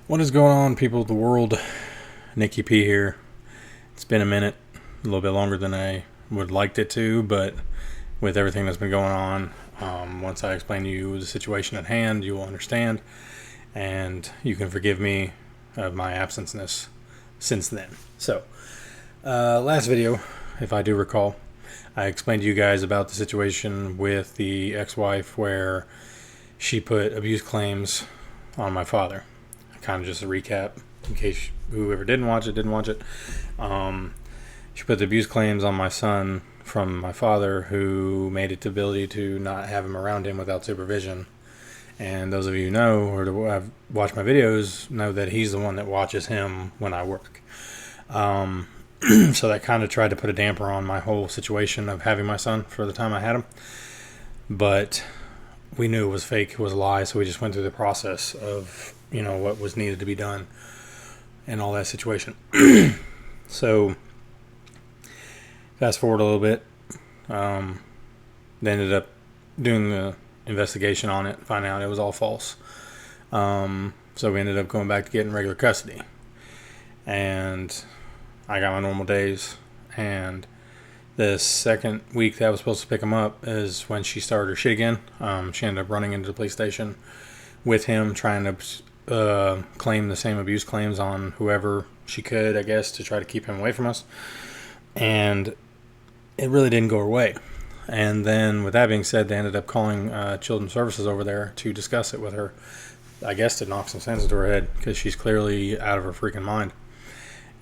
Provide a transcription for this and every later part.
What is going on, people of the world? Nicky P here. It's been a minute, a little bit longer than I would liked it to, but with everything that's been going on, once I explain to you the situation at hand, you will understand, and you can forgive me of my absenceness since then. So, last video, if I do recall, I explained to you guys about the situation with the ex-wife where she put abuse claims on my father. Kind of just a recap in case whoever didn't watch it. She put the abuse claims on my son from my father, who made it the ability to not have him around him without supervision. And those of you who know or have watched my videos know that he's the one that watches him when I work. So that kind of tried to put a damper on my whole situation of having my son for the time I had him. But we knew it was fake, it was a lie, so we just went through the process of what was needed to be done and all that situation. So fast forward a little bit, they ended up doing the investigation on it, finding out it was all false. So we ended up going back to getting regular custody, and I got my normal days. And the second week that I was supposed to pick him up is when she started her shit again. She ended up running into the police station with him, trying to claim the same abuse claims on whoever she could, I guess, to try to keep him away from us. And it really didn't go her way. And then, with that being said, they ended up calling Children's Services over there to discuss it with her, I guess to knock some sense into her head, because she's clearly out of her freaking mind.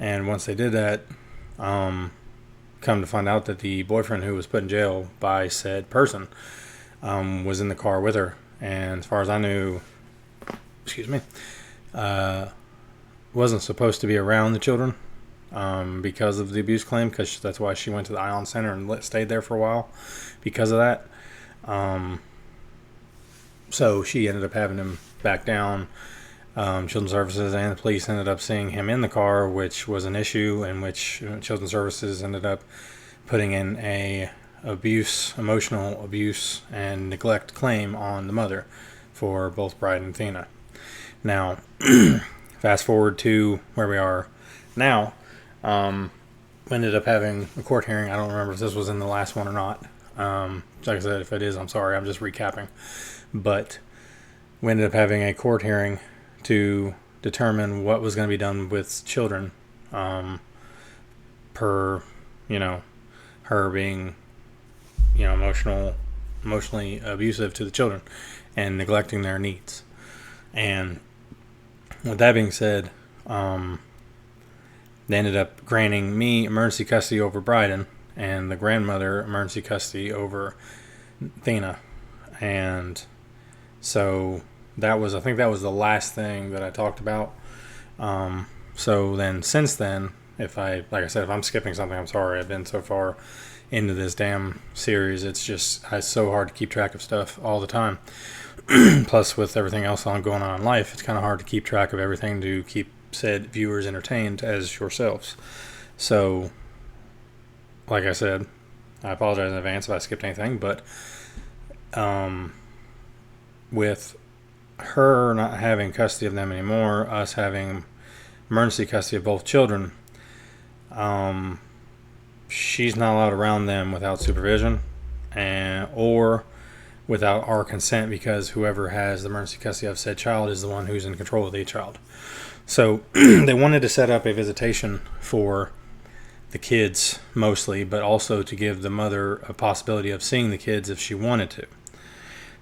And once they did that, come to find out that the boyfriend who was put in jail by said person was in the car with her. And as far as I knew, wasn't supposed to be around the children because of the abuse claim, because that's why she went to the Ion Center and stayed there for a while because of that. So she ended up having him back down. Children's Services and the police ended up seeing him in the car, which was an issue, in which Children's Services ended up putting in a emotional abuse and neglect claim on the mother for both Bride and Athena. Now, fast forward to where we are now. We ended up having a court hearing. I don't remember if this was in the last one or not. Like I said, if it is, I'm sorry. I'm just recapping. But we ended up having a court hearing to determine what was going to be done with children, per, her being, emotionally abusive to the children and neglecting their needs. And with that being said, they ended up granting me emergency custody over Bryden and the grandmother emergency custody over Athena. And so I think that was the last thing that I talked about. So then, since then, if I'm skipping something, I'm sorry. I've been so far into this damn series. It's so hard to keep track of stuff all the time. Plus, with everything else going on in life, it's kind of hard to keep track of everything to keep said viewers entertained as yourselves. So, like I said, I apologize in advance if I skipped anything, but with her not having custody of them anymore, us having emergency custody of both children, she's not allowed around them without supervision or without our consent, because whoever has the emergency custody of said child is the one who's in control of the child. So they wanted to set up a visitation for the kids mostly, but also to give the mother a possibility of seeing the kids if she wanted to.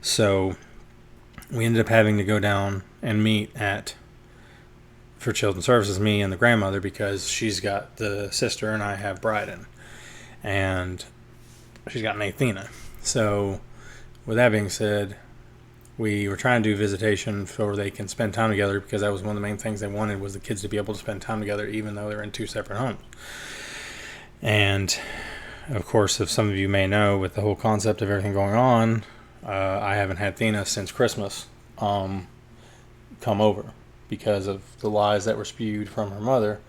So we ended up having to go down and meet for Children's Services, me and the grandmother, because she's got the sister and I have Bryden, and she's got an Athena. So with that being said, we were trying to do visitation so they can spend time together, because that was one of the main things they wanted, was the kids to be able to spend time together even though they're in two separate homes. And of course, if some of you may know, with the whole concept of everything going on, I haven't had Athena since Christmas come over, because of the lies that were spewed from her mother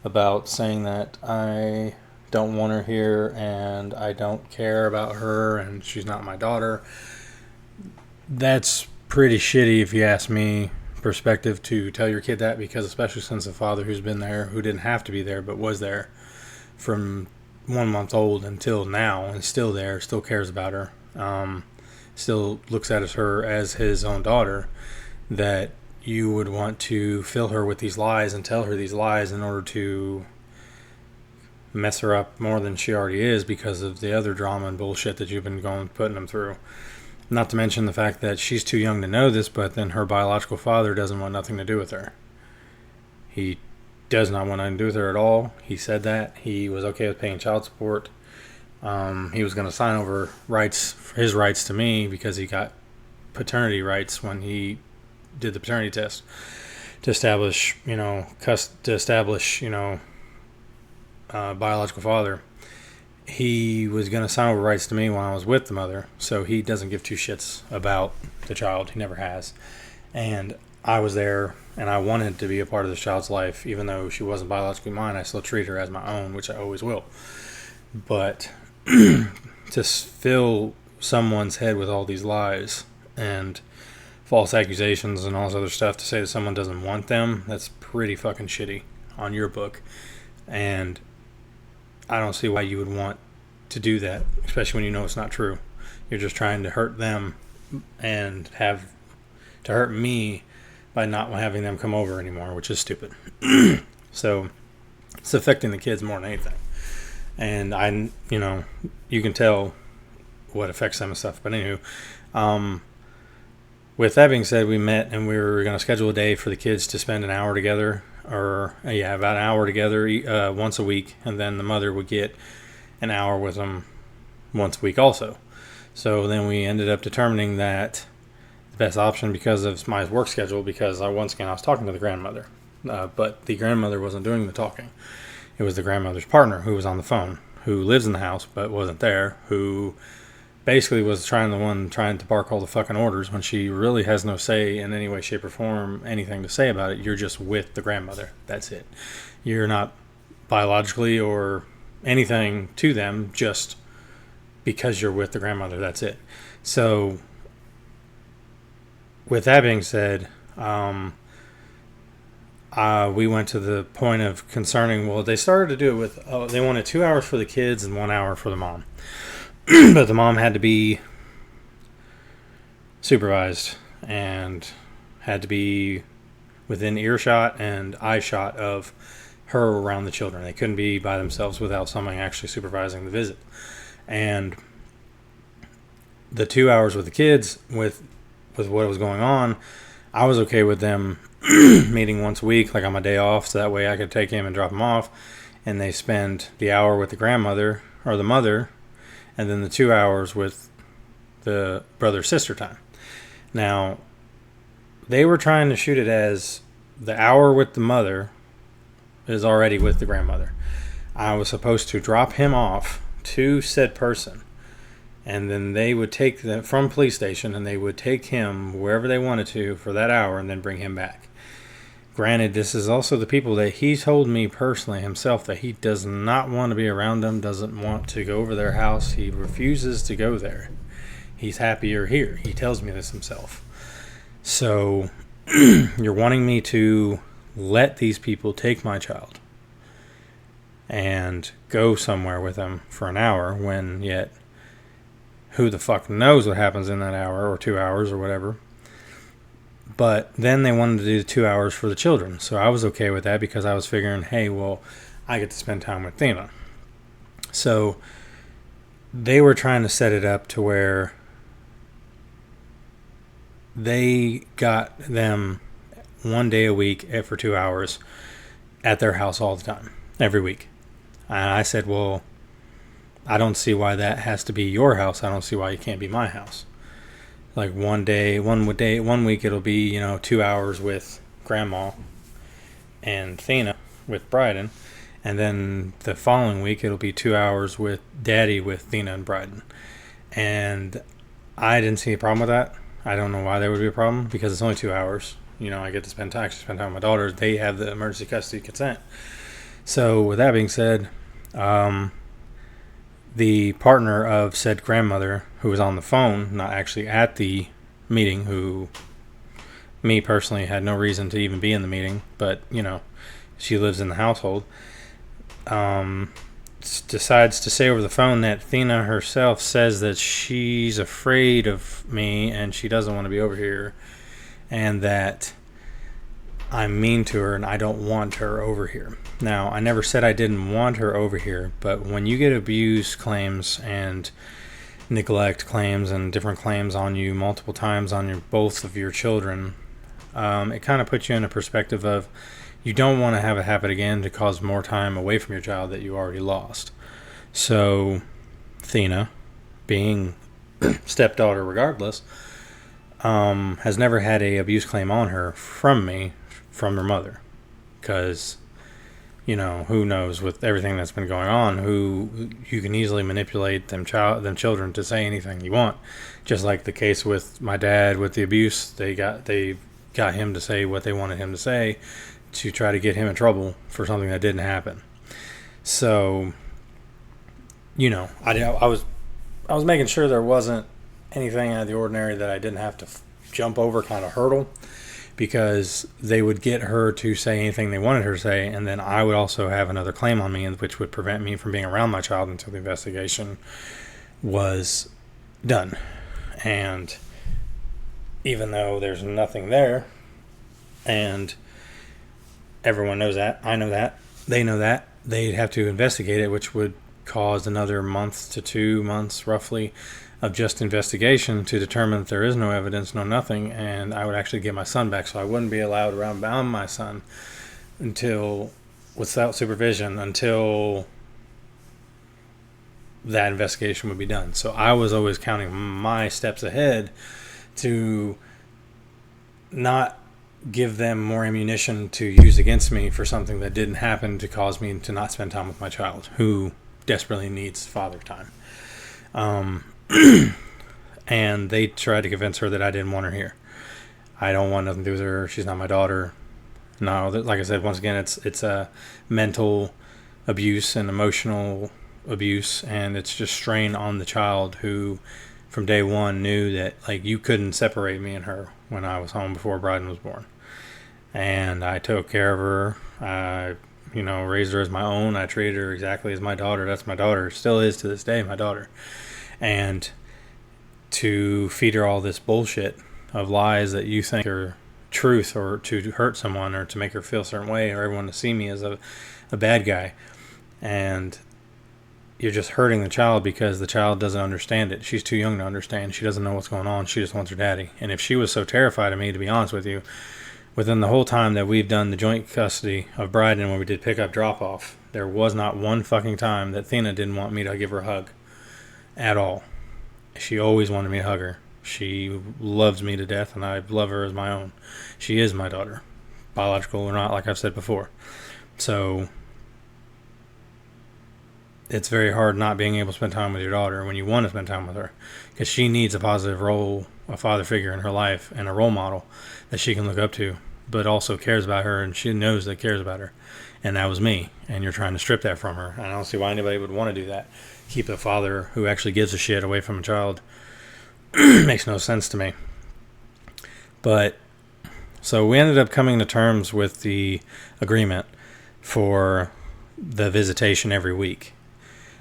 about saying that I don't want her here and I don't care about her and she's not my daughter. That's pretty shitty, if you ask me, perspective to tell your kid that, because especially since the father who's been there, who didn't have to be there but was there from 1 month old until now and still there, still cares about her, still looks at her as his own daughter, that you would want to fill her with these lies and tell her these lies in order to mess her up more than she already is because of the other drama and bullshit that you've been putting them through. Not to mention the fact that she's too young to know this, but then her biological father doesn't want nothing to do with her. He does not want nothing to do with her at all. He said that. He was okay with paying child support. He was going to sign over his rights to me because he got paternity rights when he did the paternity test to establish, biological father. He was going to sign over rights to me when I was with the mother, so he doesn't give two shits about the child. He never has. And I was there, and I wanted to be a part of this child's life. Even though she wasn't biologically mine, I still treat her as my own, which I always will. But to fill someone's head with all these lies and false accusations and all this other stuff to say that someone doesn't want them, that's pretty fucking shitty on your book. And I don't see why you would want to do that, especially when you know it's not true. You're just trying to hurt them and have to hurt me by not having them come over anymore, which is stupid. So it's affecting the kids more than anything. And you can tell what affects them and stuff. But anywho, with that being said, we met and we were going to schedule a day for the kids to spend an hour together. About an hour together once a week, and then the mother would get an hour with them once a week also. So then we ended up determining that the best option, because of my work schedule, because I was talking to the grandmother, but the grandmother wasn't doing the talking. It was the grandmother's partner who was on the phone, who lives in the house but wasn't there, who basically was trying to bark all the fucking orders when she really has no say in any way, shape, or form, anything to say about it. You're just with the grandmother. That's it. You're not biologically or anything to them, just because you're with the grandmother. That's it. So, with that being said, we went to the point of concerning, well, they started to do it with, they wanted 2 hours for the kids and 1 hour for the mom. But the mom had to be supervised and had to be within earshot and eye shot of her around the children. They couldn't be by themselves without someone actually supervising the visit. And the 2 hours with the kids, with what was going on, I was okay with them meeting once a week, like on my day off, so that way I could take him and drop him off, and they spend the hour with the grandmother or the mother, and then the 2 hours with the brother-sister time. Now, they were trying to shoot it as the hour with the mother is already with the grandmother. I was supposed to drop him off to said person, and then they would take them from police station, and they would take him wherever they wanted to for that hour and then bring him back. Granted, this is also the people that he told me personally himself that he does not want to be around them, doesn't want to go over their house. He refuses to go there. He's happier here. He tells me this himself. So you're wanting me to let these people take my child and go somewhere with them for an hour, when yet who the fuck knows what happens in that hour or 2 hours or whatever. But then they wanted to do 2 hours for the children. So I was okay with that because I was figuring, hey, well, I get to spend time with Thena. So they were trying to set it up to where they got them 1 day a week for 2 hours at their house all the time, every week. And I said, well, I don't see why that has to be your house. I don't see why it can't be my house. Like one week it'll be, 2 hours with Grandma and Thena with Bryden. And then the following week it'll be 2 hours with Daddy with Thena and Bryden. And I didn't see a problem with that. I don't know why there would be a problem, because it's only 2 hours. I get to spend time with my daughters. They have the emergency custody consent. So with that being said, the partner of said grandmother, who was on the phone, not actually at the meeting, who me personally had no reason to even be in the meeting, but she lives in the household. Decides to say over the phone that Thena herself says that she's afraid of me and she doesn't want to be over here, and that I'm mean to her and I don't want her over here. Now, I never said I didn't want her over here, but when you get abuse claims and neglect claims and different claims on you multiple times on both of your children, it kind of puts you in a perspective of you don't want to have it happen again to cause more time away from your child that you already lost. So, Thena, being stepdaughter regardless, has never had a abuse claim on her from me, from her mother, because who knows, with everything that's been going on, who you can easily manipulate them children to say anything you want. Just like the case with my dad with the abuse, they got him to say what they wanted him to say to try to get him in trouble for something that didn't happen. So, I was making sure there wasn't anything out of the ordinary that I didn't have to jump over, kind of hurdle, because they would get her to say anything they wanted her to say, and then I would also have another claim on me, which would prevent me from being around my child until the investigation was done. And even though there's nothing there, and everyone knows that, I know that, they know that, they'd have to investigate it, which would cause another month to 2 months roughly of just investigation to determine that there is no evidence, no nothing, and I would actually get my son back. So I wouldn't be allowed around my son without supervision until that investigation would be done. So I was always counting my steps ahead to not give them more ammunition to use against me for something that didn't happen, to cause me to not spend time with my child who desperately needs father time. And they tried to convince her that I didn't want her here. I don't want nothing to do with her. She's not my daughter. No, like I said, once again, it's a mental abuse and emotional abuse, and it's just strain on the child who, from day one, knew that you couldn't separate me and her when I was home before Bryden was born. And I took care of her. I raised her as my own. I treated her exactly as my daughter. That's my daughter. Still is to this day my daughter. And to feed her all this bullshit of lies that you think are truth, or to hurt someone, or to make her feel a certain way, or everyone to see me as a bad guy. And you're just hurting the child because the child doesn't understand it. She's too young to understand. She doesn't know what's going on. She just wants her daddy. And if she was so terrified of me, to be honest with you, within the whole time that we've done the joint custody of Bryden, when we did pick up drop off, there was not one fucking time that Thena didn't want me to give her a hug at all. She always wanted me to hug her. She loves me to death, and I love her as my own. She is my daughter, biological or not, like I've said before. So it's very hard not being able to spend time with your daughter when you want to spend time with her, because she needs a positive role, a father figure in her life, and a role model that she can look up to, but also cares about her, and she knows that cares about her. And that was me, and you're trying to strip that from her. And I don't see why anybody would want to do that. Keep a father who actually gives a shit away from a child. Makes no sense to me. But so we ended up coming to terms with the agreement for the visitation every week.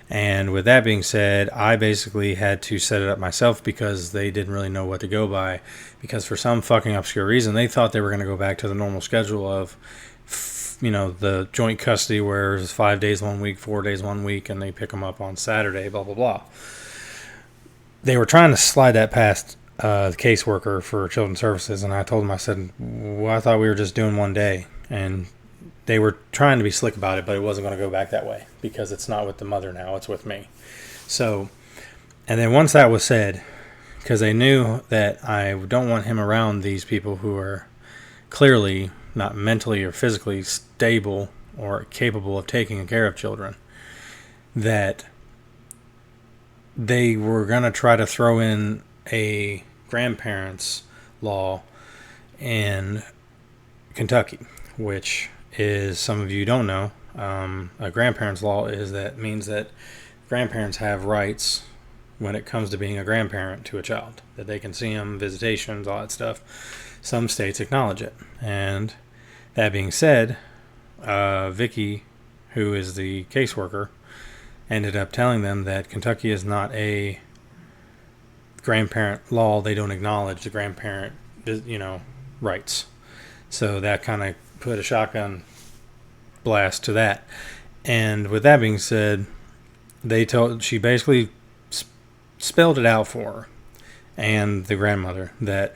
And with that being said, I basically had to set it up myself, because they didn't really know what to go by, because for some fucking obscure reason they thought they were going to go back to the normal schedule of the joint custody, where it's 5 days 1 week, 4 days 1 week, and they pick them up on Saturday, blah blah blah. They were trying to slide that past the caseworker for Children's Services, and I told them, I said, well, I thought we were just doing 1 day. And they were trying to be slick about it, but it wasn't going to go back that way, because it's not with the mother now, it's with me. So, and then once that was said, because they knew that I don't want him around these people who are clearly not mentally or physically stable or capable of taking care of children, that they were going to try to throw in a grandparents' law in Kentucky, which is, some of you don't know, a grandparents' law means that grandparents have rights when it comes to being a grandparent to a child, that they can see them, visitations, all that stuff. some states acknowledge it. And that being said, Vicky, who is the caseworker, ended up telling them that Kentucky is not a grandparent law. They don't acknowledge the grandparent, rights. So that kind of put a shotgun blast to that. And with that being said, she basically spelled it out for her and the grandmother that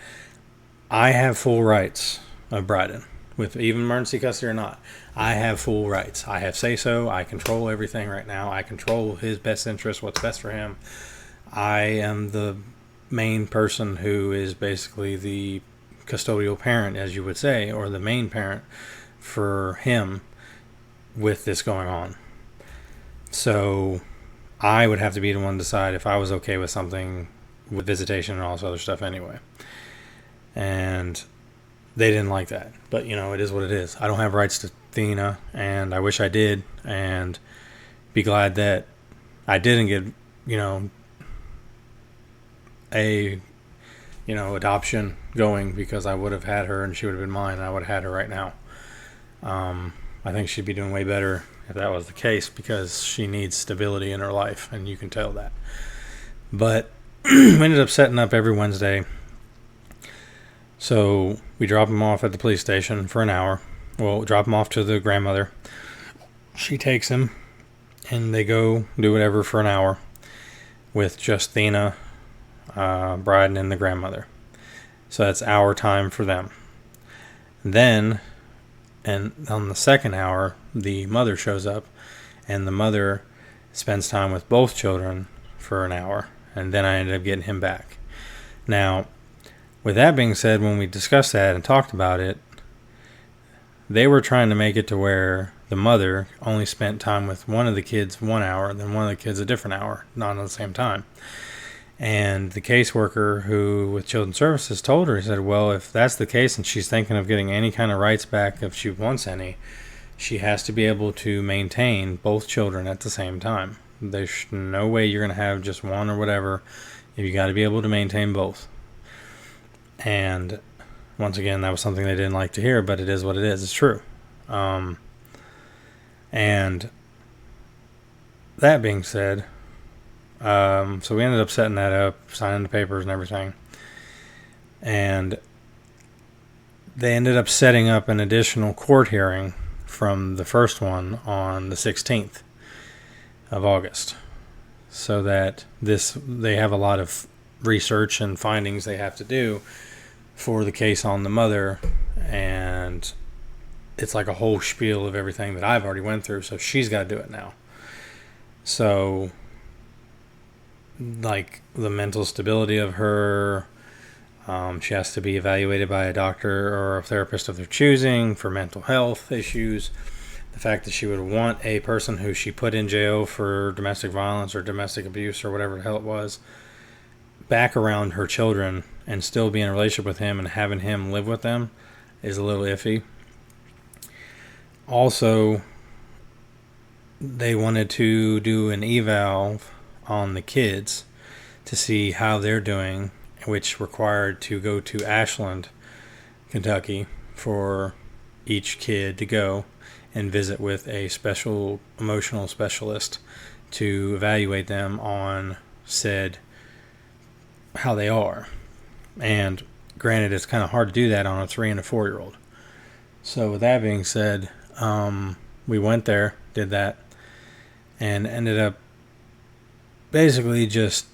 I have full rights of Bryden, with even emergency custody or not. I have full rights. I have say-so. I control everything right now. I control his best interest, what's best for him. I am the main person who is basically the custodial parent, as you would say, or the main parent for him with this going on. So I would have to be the one to decide if I was okay with something with visitation and all this other stuff anyway. And they didn't like that. But, it is what it is. I don't have rights to Thena, and I wish I did, and be glad that I didn't get, adoption going, because I would have had her and she would have been mine and I would have had her right now. I think she'd be doing way better if that was the case, because she needs stability in her life, and you can tell that. But we ended up setting up every Wednesday. So we drop him off at the police station for an hour. Well, drop him off to the grandmother. She takes him, and they go do whatever for an hour with just Thena, Bryden, and the grandmother. So that's our time for them. Then, and on the second hour, the mother shows up, and the mother spends time with both children for an hour, and then I ended up getting him back. Now, with that being said, when we discussed that and talked about it, they were trying to make it to where the mother only spent time with one of the kids 1 hour, then one of the kids a different hour, not at the same time. And the caseworker who with Children's Services told her, he said, well, if that's the case and she's thinking of getting any kind of rights back, if she wants any, she has to be able to maintain both children at the same time. There's no way you're going to have just one or whatever. You got to be able to maintain both. And once again, that was something they didn't like to hear, but it is what it is. It's true. And that being said, so we ended up setting that up, signing the papers and everything. And they ended up setting up an additional court hearing from the first one on the 16th of August. So that they have a lot of research and findings they have to do for the case on the mother, and it's like a whole spiel of everything that I've already went through, so she's got to do it now. So, like, the mental stability of her, she has to be evaluated by a doctor or a therapist of their choosing for mental health issues. The fact that she would want a person who she put in jail for domestic violence or domestic abuse or whatever the hell it was back around her children and still be in a relationship with him and having him live with them is a little iffy. Also, they wanted to do an eval on the kids to see how they're doing, which required to go to Ashland, Kentucky, for each kid to go and visit with a special emotional specialist to evaluate them on said how they are. And granted, it's kind of hard to do that on a 3 and a 4-year-old. So with that being said, we went there, did that, and ended up basically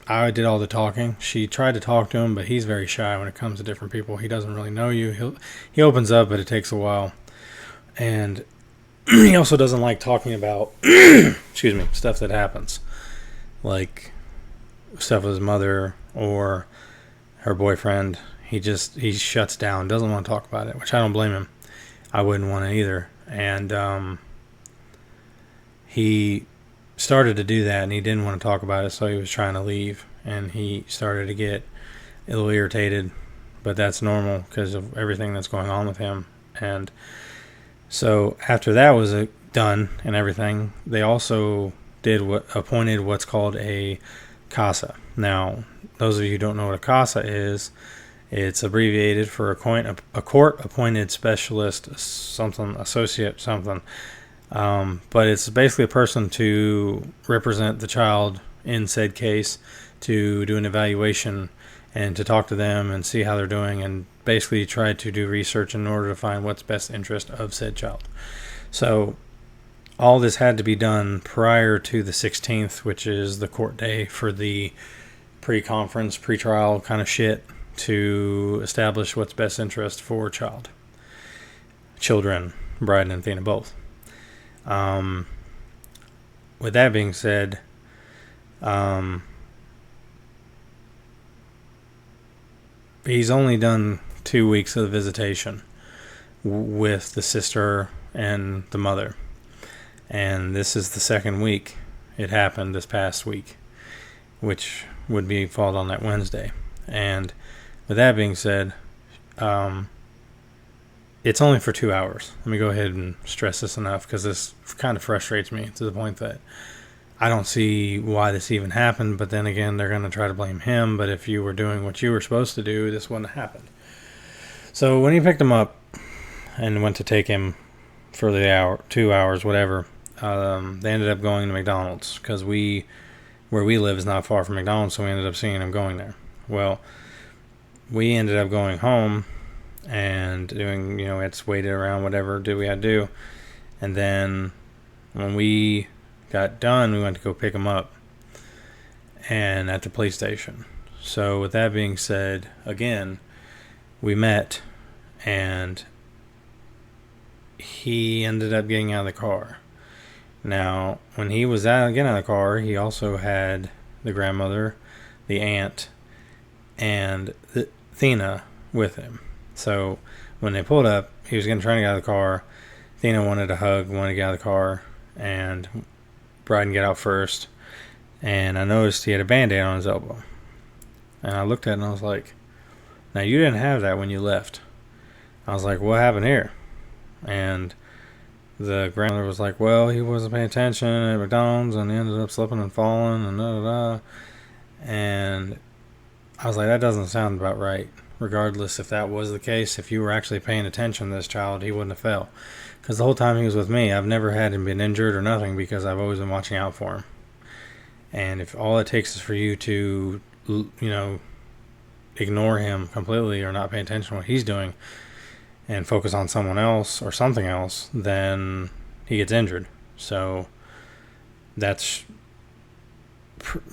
I did all the talking. She tried to talk to him, but he's very shy when it comes to different people. He doesn't really know you. He opens up, but it takes a while. And he also doesn't like talking about stuff that happens, like stuff with his mother or her boyfriend. He shuts down, doesn't want to talk about it, which I don't blame him. I wouldn't want to either. And he started to do that, and he didn't want to talk about it, so he was trying to leave, and he started to get a little irritated, but that's normal because of everything that's going on with him. And so after that was done and everything, they also appointed what's called a CASA. Now, those of you who don't know what a CASA is, It's abbreviated for a court-appointed specialist, something, associate, something. But it's basically a person to represent the child in said case, to do an evaluation and to talk to them and see how they're doing, and basically try to do research in order to find what's best interest of said child. So all this had to be done prior to the 16th, which is the court day for the pre-conference, pre-trial kind of shit, to establish what's best interest for children, Bride and Athena both. With that being said, he's only done 2 weeks of visitation with the sister and the mother, and this is the second week. It happened this past week, which would be fall on that Wednesday. And with that being said, it's only for 2 hours. Let me go ahead and stress this enough, because this kind of frustrates me to the point that I don't see why this even happened. But then again, they're going to try to blame him. But if you were doing what you were supposed to do, this wouldn't have happened. So when he picked him up and went to take him for the hour, 2 hours, whatever, they ended up going to McDonald's, because where we live is not far from McDonald's, so we ended up seeing him going there. Well, we ended up going home and doing, we had to wait around, whatever we had to do. And then when we got done, we went to go pick him up and at the police station. So with that being said, again, we met, and he ended up getting out of the car. Now, when he was getting out of the car, he also had the grandmother, the aunt, and Athena with him. So when they pulled up, he was going to try to get out of the car. Athena wanted a hug, wanted to get out of the car, and Bride and get out first. And I noticed he had a Band-Aid on his elbow. And I looked at it and I was like, now you didn't have that when you left. I was like, what happened here? And the grandmother was like, well, he wasn't paying attention at McDonald's and he ended up slipping and falling and da-da-da. And I was like, that doesn't sound about right. Regardless if that was the case, if you were actually paying attention to this child, he wouldn't have fell. Because the whole time he was with me, I've never had him been injured or nothing, because I've always been watching out for him. And if all it takes is for you to, ignore him completely or not pay attention to what he's doing and focus on someone else or something else, then he gets injured. So that's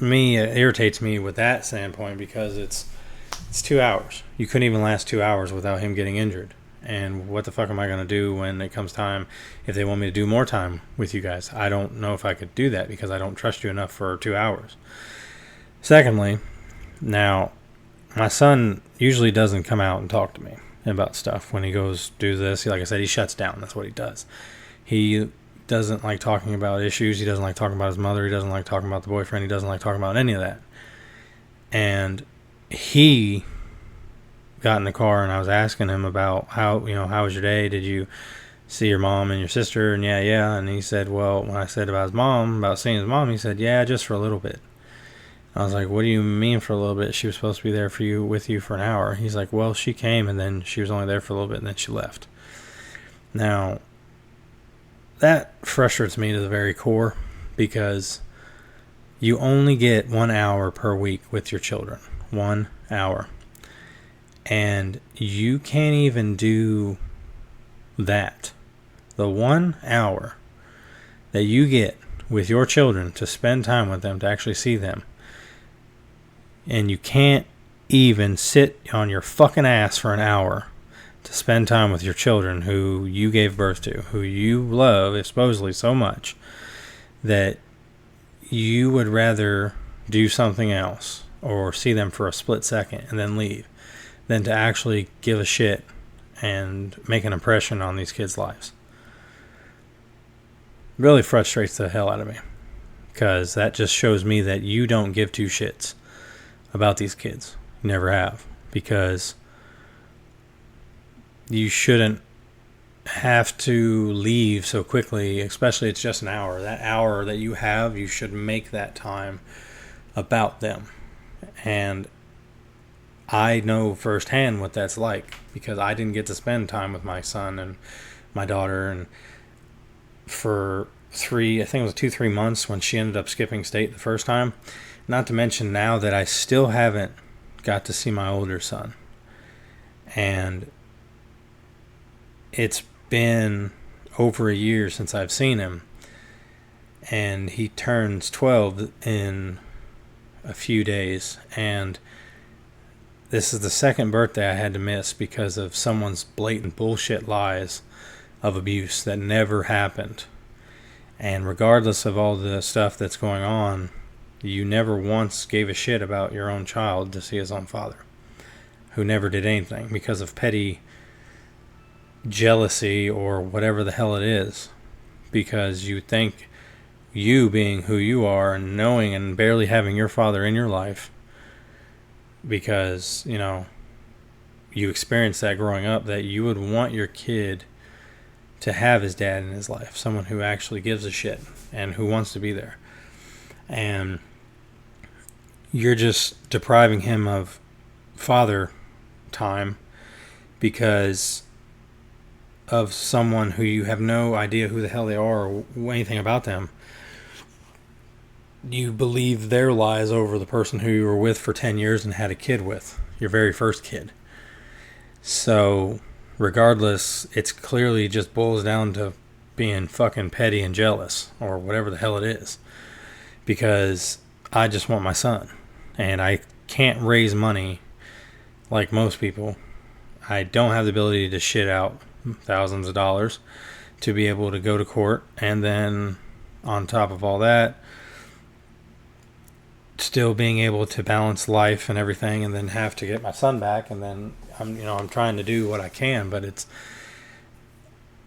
me. It irritates me with that standpoint, because it's 2 hours. You couldn't even last 2 hours without him getting injured. And what the fuck am I going to do when it comes time, if they want me to do more time with you guys? I don't know if I could do that, because I don't trust you enough for 2 hours. Secondly, now, my son usually doesn't come out and talk to me about stuff when he goes do this. Like I said, he shuts down. That's what he does. He doesn't like talking about issues. He doesn't like talking about his mother. He doesn't like talking about the boyfriend. He doesn't like talking about any of that. And he got in the car, and I was asking him about how was your day? Did you see your mom and your sister? And yeah. And he said, well, when I said about seeing his mom, he said, yeah, just for a little bit. I was like, what do you mean for a little bit? She was supposed to be there with you for an hour. He's like, well, she came, and then she was only there for a little bit, and then she left. Now, that frustrates me to the very core, because you only get 1 hour per week with your children. 1 hour. And you can't even do that. The 1 hour that you get with your children to spend time with them, to actually see them, and you can't even sit on your fucking ass for an hour to spend time with your children who you gave birth to, who you love supposedly so much that you would rather do something else or see them for a split second and then leave, than to actually give a shit and make an impression on these kids' lives. Really frustrates the hell out of me, because that just shows me that you don't give two shits about these kids. You never have, because you shouldn't have to leave so quickly, especially it's just an hour. That hour that you have, you should make that time about them. And I know firsthand what that's like because I didn't get to spend time with my son and my daughter, and for I think it was 2, 3 months when she ended up skipping state the first time. Not to mention now that I still haven't got to see my older son. And it's been over a year since I've seen him. And he turns 12 in a few days. And this is the second birthday I had to miss because of someone's blatant bullshit lies of abuse that never happened. And regardless of all the stuff that's going on, you never once gave a shit about your own child to see his own father, who never did anything because of petty jealousy or whatever the hell it is. Because you think, you being who you are and knowing and barely having your father in your life, because, you know, you experienced that growing up, that you would want your kid to have his dad in his life, someone who actually gives a shit and who wants to be there. And you're just depriving him of father time because of someone who you have no idea who the hell they are or anything about them. You believe their lies over the person who you were with for 10 years and had a kid with, your very first kid. So regardless, it's clearly just boils down to being fucking petty and jealous or whatever the hell it is. Because I just want my son. And I can't raise money like most people. I don't have the ability to shit out thousands of dollars to be able to go to court. And then on top of all that, still being able to balance life and everything, and then have to get my son back. And then I'm trying to do what I can, but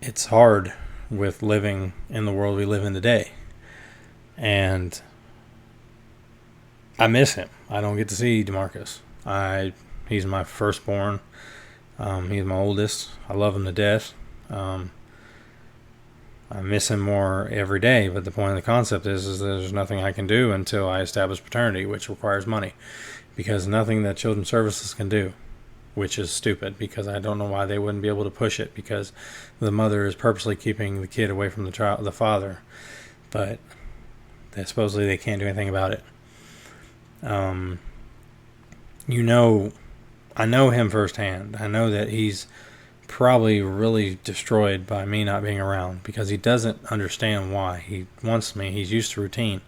it's hard with living in the world we live in today. And I miss him. I don't get to see DeMarcus. He's my firstborn. He's my oldest. I love him to death. I miss him more every day, but the point of the concept is there's nothing I can do until I establish paternity, which requires money, because nothing that Children's Services can do, which is stupid, because I don't know why they wouldn't be able to push it, because the mother is purposely keeping the kid away from the father, but supposedly they can't do anything about it. I know him firsthand. I know that he's probably really destroyed by me not being around, because he doesn't understand why. He wants me. He's used to routine,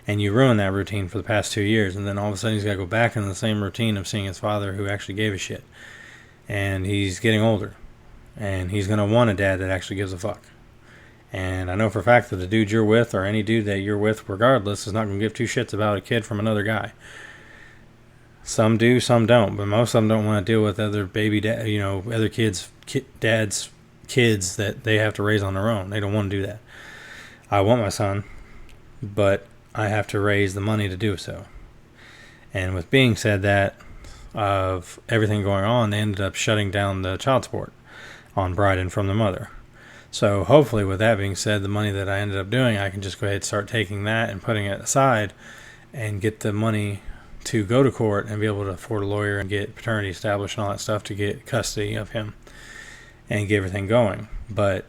and you ruin that routine for the past 2 years, and then all of a sudden he's got to go back into the same routine of seeing his father who actually gave a shit. And he's getting older, and he's going to want a dad that actually gives a fuck. And I know for a fact that the dude you're with, or any dude that you're with regardless, is not going to give two shits about a kid from another guy. Some do, some don't, but most of them don't want to deal with other other dads' kids that they have to raise on their own. They don't want to do that. I want my son, but I have to raise the money to do so. And with being said that, of everything going on, they ended up shutting down the child support on Bryden from the mother. So hopefully, with that being said, the money that I ended up doing, I can just go ahead and start taking that and putting it aside and get the money to go to court and be able to afford a lawyer and get paternity established and all that stuff to get custody of him and get everything going. But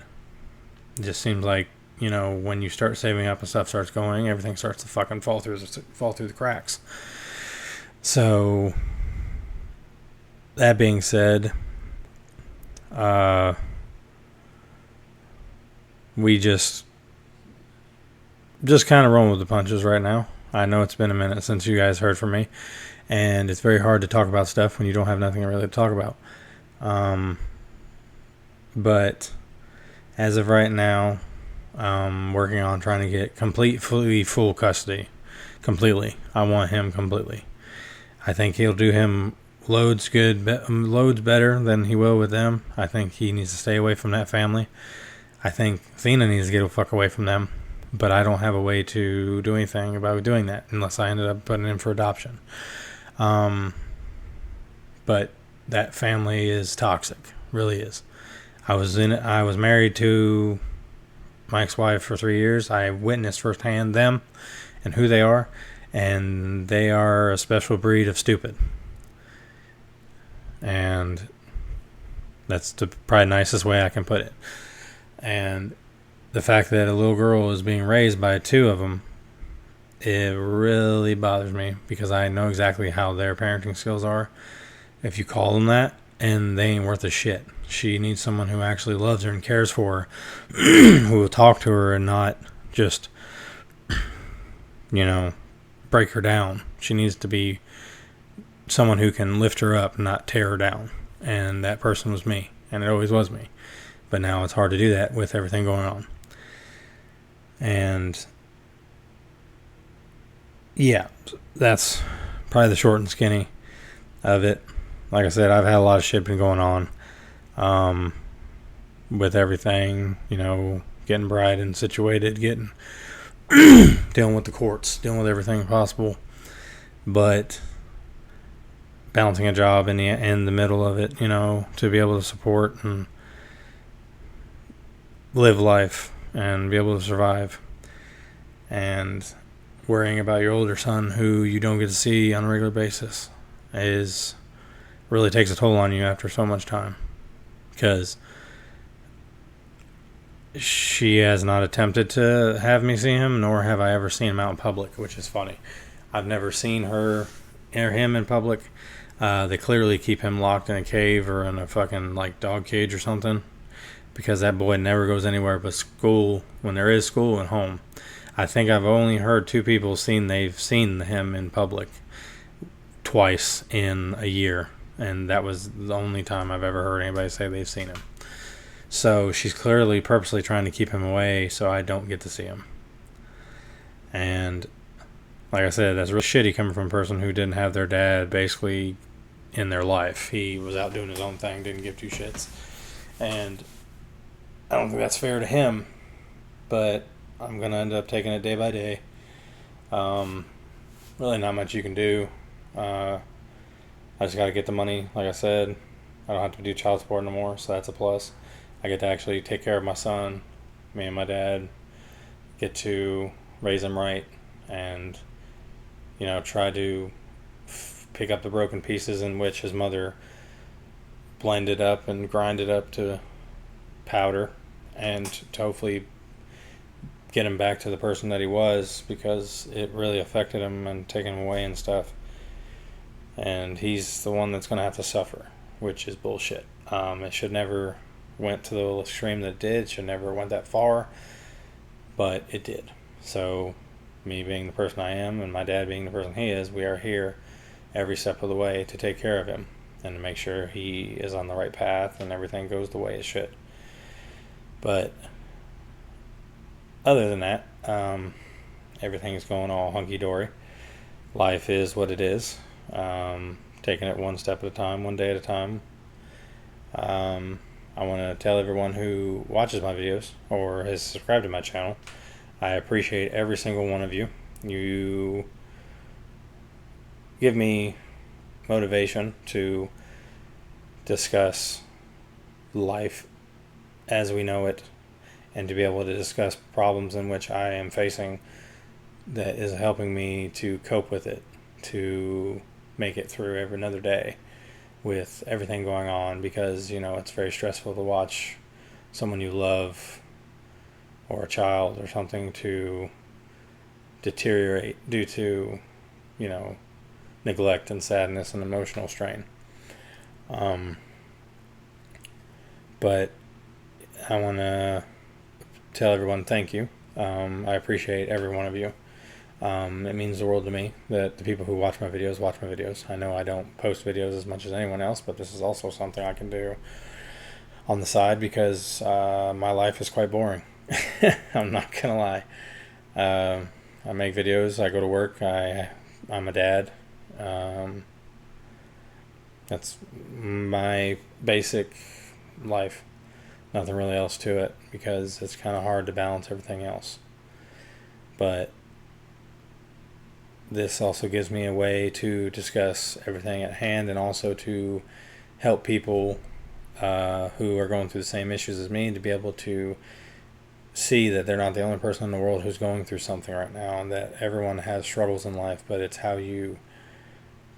it just seems like, when you start saving up and stuff starts going, everything starts to fucking fall through the cracks. So that being said, we just kind of rolling with the punches right now. I know it's been a minute since you guys heard from me, and it's very hard to talk about stuff when you don't have nothing really to talk about. But as of right now, I'm working on trying to get completely full custody. Completely. I want him completely. I think he'll do him loads better than he will with them. I think he needs to stay away from that family. I think Athena needs to get the fuck away from them. But I don't have a way to do anything about doing that unless I ended up putting him for adoption. But that family is toxic, really is. I was married to my ex-wife for 3 years. I witnessed firsthand them and who they are, and they are a special breed of stupid. And that's the probably nicest way I can put it. And the fact that a little girl is being raised by two of them, it really bothers me, because I know exactly how their parenting skills are. If you call them that, and they ain't worth a shit. She needs someone who actually loves her and cares for her, who will talk to her and not just, break her down. She needs to be someone who can lift her up, not tear her down. And that person was me, and it always was me. But now it's hard to do that with everything going on. And yeah, that's probably the short and skinny of it. Like I said, I've had a lot of shit been going on with everything, getting bride and situated, getting dealing with the courts, dealing with everything possible. But balancing a job in the middle of it, to be able to support and live life and be able to survive. And worrying about your older son, who you don't get to see on a regular basis, really takes a toll on you after so much time. Because she has not attempted to have me see him, nor have I ever seen him out in public, which is funny. I've never seen her or him in public. They clearly keep him locked in a cave or in a fucking dog cage or something, because that boy never goes anywhere but school, when there is school, and home. I think I've only heard two people they've seen him in public twice in a year, and that was the only time I've ever heard anybody say they've seen him. So she's clearly purposely trying to keep him away so I don't get to see him. And like I said, that's really shitty coming from a person who didn't have their dad basically in their life. He was out doing his own thing, didn't give two shits. And I don't think that's fair to him, but I'm going to end up taking it day by day. Really not much you can do. I just got to get the money. Like I said, I don't have to do child support no more, so that's a plus. I get to actually take care of my son. Me and my dad get to raise him right and, try to pick up the broken pieces in which his mother blended up and grinded up to powder, and to hopefully get him back to the person that he was, because it really affected him and taken him away and stuff. And he's the one that's going to have to suffer, which is bullshit. It should never went to the extreme that it did. It should never went that far, but it did. So me being the person I am and my dad being the person he is, we are here every step of the way to take care of him and to make sure he is on the right path and everything goes the way it should. But other than that, everything is going all hunky-dory. Life is what it is. Taking it one step at a time, one day at a time. I want to tell everyone who watches my videos or has subscribed to my channel, I appreciate every single one of you. You give me motivation to discuss life as we know it, and to be able to discuss problems in which I am facing that is helping me to cope with it, to make it through every another day with everything going on, because it's very stressful to watch someone you love or a child or something to deteriorate due to neglect and sadness and emotional strain. But I want to tell everyone thank you. I appreciate every one of you. It means the world to me that the people who watch my videos. I know I don't post videos as much as anyone else, but this is also something I can do on the side, because my life is quite boring. I'm not gonna lie. I make videos, I go to work, I'm a dad. That's my basic life. Nothing really else to it, because it's kind of hard to balance everything else. But this also gives me a way to discuss everything at hand, and also to help people who are going through the same issues as me, to be able to see that they're not the only person in the world who's going through something right now, and that everyone has struggles in life, but it's how you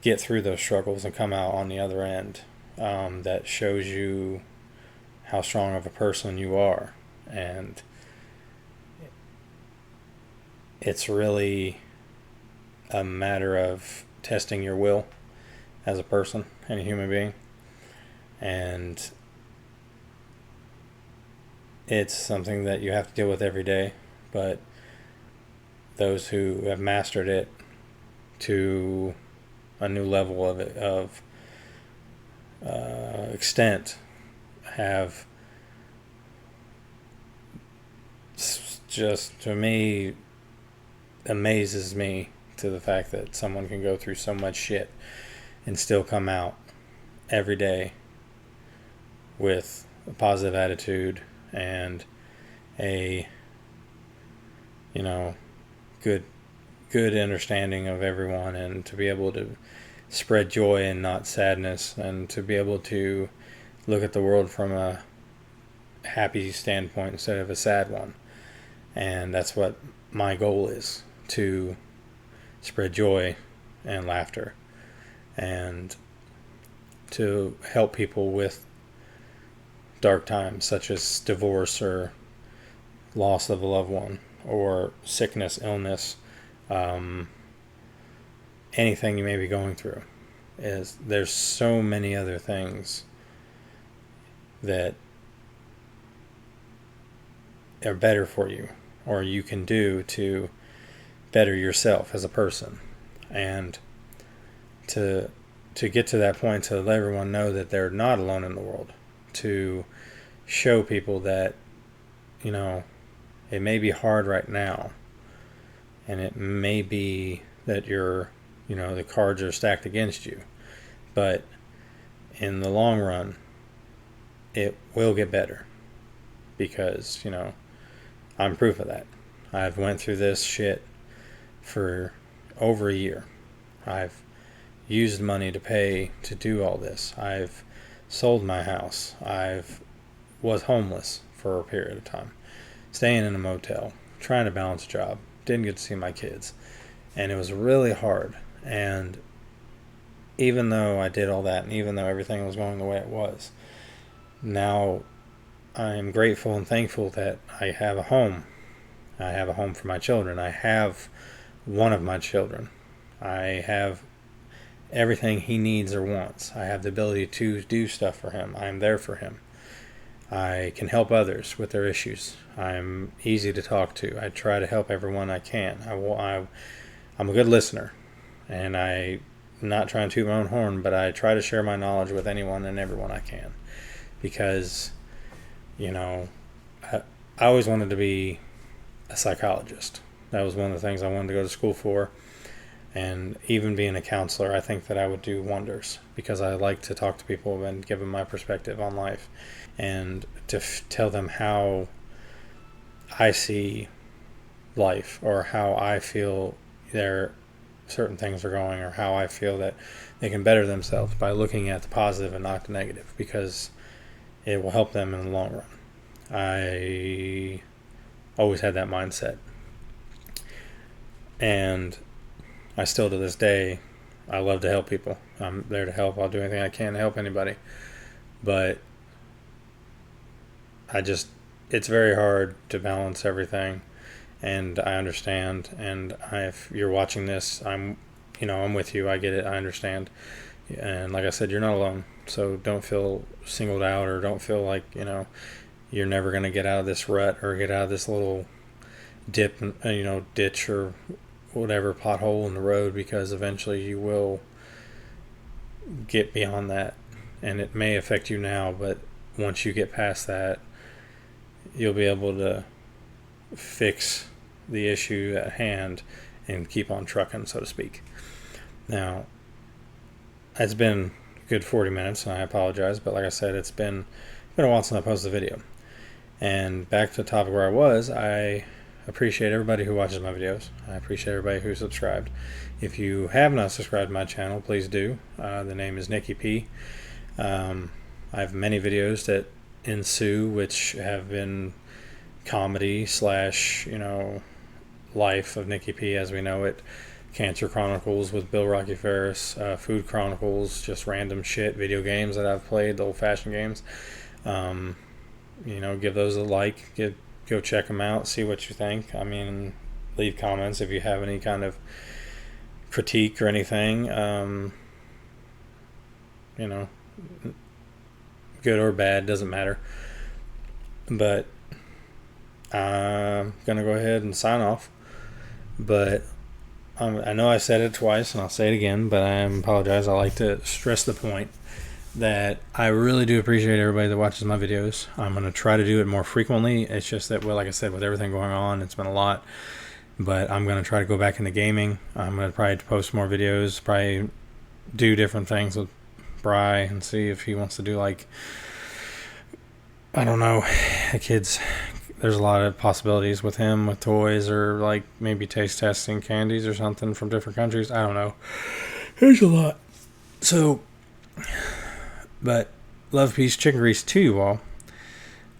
get through those struggles and come out on the other end that shows you how strong of a person you are. And it's really a matter of testing your will as a person and a human being. And it's something that you have to deal with every day. But those who have mastered it to a new level of extent have just, to me, amazes me to the fact that someone can go through so much shit and still come out every day with a positive attitude and a good understanding of everyone, and to be able to spread joy and not sadness, and to be able to look at the world from a happy standpoint instead of a sad one. And that's what my goal is, to spread joy and laughter, and to help people with dark times such as divorce or loss of a loved one or sickness, illness, anything you may be going through. There's so many other things that are better for you, or you can do to better yourself as a person. And to get to that point, to let everyone know that they're not alone in the world, to show people that, it may be hard right now, and it may be that the cards are stacked against you, but in the long run, it will get better, because, I'm proof of that. I've went through this shit for over a year. I've used money to pay to do all this. I've sold my house. Was homeless for a period of time, staying in a motel, trying to balance a job, didn't get to see my kids, and it was really hard. And even though I did all that, and even though everything was going the way it was, now I'm grateful and thankful that I have a home. I have a home for my children. I have one of my children. I have everything he needs or wants. I have the ability to do stuff for him. I'm there for him. I can help others with their issues. I'm easy to talk to. I try to help everyone I can. I'm a good listener, and I'm not trying to toot my own horn, but I try to share my knowledge with anyone and everyone I can, because, I always wanted to be a psychologist. That was one of the things I wanted to go to school for. And even being a counselor, I think that I would do wonders, because I like to talk to people and give them my perspective on life, and to tell them how I see life, or how I feel certain things are going, or how I feel that they can better themselves by looking at the positive and not the negative, because it will help them in the long run. I always had that mindset. And I still, to this day, I love to help people. I'm there to help. I'll do anything I can to help anybody. But it's very hard to balance everything. And I understand. And if you're watching this, I'm with you. I get it. I understand. And like I said, you're not alone. So don't feel singled out, or don't feel like, you're never going to get out of this rut, or get out of this little ditch, or whatever pothole in the road, because eventually you will get beyond that. And it may affect you now, but once you get past that, you'll be able to fix the issue at hand and keep on trucking, so to speak. Now, it's been a good 40 minutes, and I apologize, but like I said, it's been a while since I posted a video. And back to the topic where I was, I appreciate everybody who watches my videos. I appreciate everybody who subscribed. If you have not subscribed to my channel, please do. The name is Nicky P. I have many videos that ensue, which have been comedy / life of Nicky P as we know it, Cancer Chronicles with Bill Rocky Ferris, Food Chronicles, just random shit, video games that I've played, the old-fashioned games. Give those a like. Go check them out, see what you think. I mean, leave comments if you have any kind of critique or anything. Good or bad, doesn't matter. But I'm going to go ahead and sign off. But I know I said it twice, and I'll say it again, but I apologize. I like to stress the point that I really do appreciate everybody that watches my videos. I'm going to try to do it more frequently. It's just that, well, like I said, with everything going on, it's been a lot. But I'm going to try to go back into gaming. I'm going to probably post more videos, probably do different things with Bry and see if he wants to do, like, I don't know, kids. There's a lot of possibilities with him, with toys, or like maybe taste testing candies or something from different countries. I don't know. There's a lot. So, but love, peace, chicken grease to you all.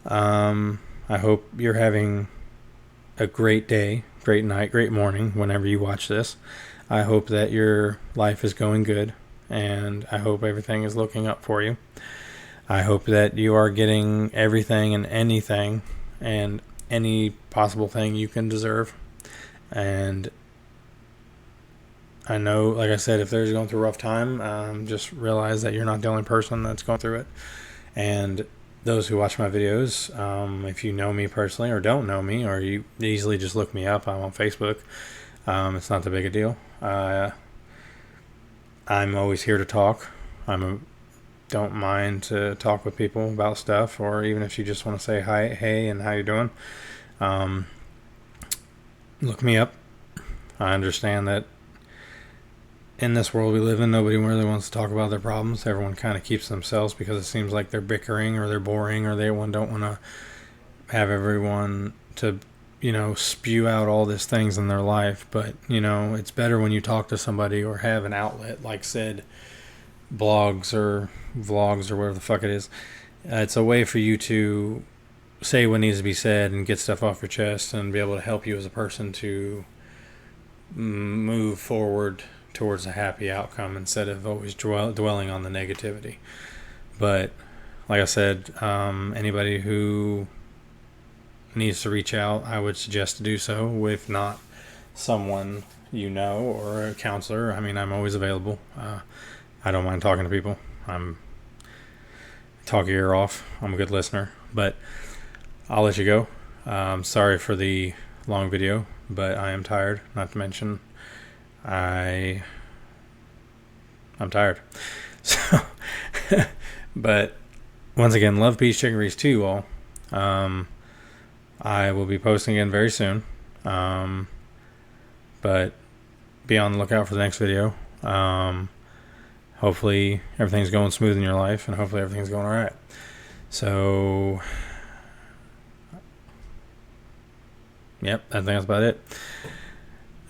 I hope you're having a great day, great night, great morning whenever you watch this. I hope that your life is going good, and I hope everything is looking up for you. I hope that you are getting everything and anything and any possible thing you can deserve. And I know, like I said, if there's going through a rough time, just realize that you're not the only person that's going through it. And those who watch my videos, if you know me personally or don't know me, or you easily just look me up, I'm on Facebook. It's not that big a deal. I'm always here to talk. Don't mind to talk with people about stuff, or even if you just want to say hi, hey, and how you doing. Look me up. I understand that in this world we live in, nobody really wants to talk about their problems. Everyone kind of keeps to themselves because it seems like they're bickering, or they're boring, or they don't want to have everyone to, spew out all these things in their life. But, it's better when you talk to somebody or have an outlet, like said blogs or vlogs or whatever the fuck it is. It's a way for you to say what needs to be said and get stuff off your chest and be able to help you as a person to move forward towards a happy outcome instead of always dwelling on the negativity. But like I said, anybody who needs to reach out, I would suggest to do so. If not someone or a counselor, I'm always available. I don't mind talking to people. Talk your ear off. I'm a good listener. But I'll let you go. Sorry for the long video, but I am tired. Not to mention, I'm tired. So, but once again, love, peace, chicken grease to you all. I will be posting again very soon. But be on the lookout for the next video. Hopefully everything's going smooth in your life, and hopefully everything's going all right. So, yep, I think that's about it.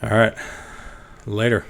All right, later.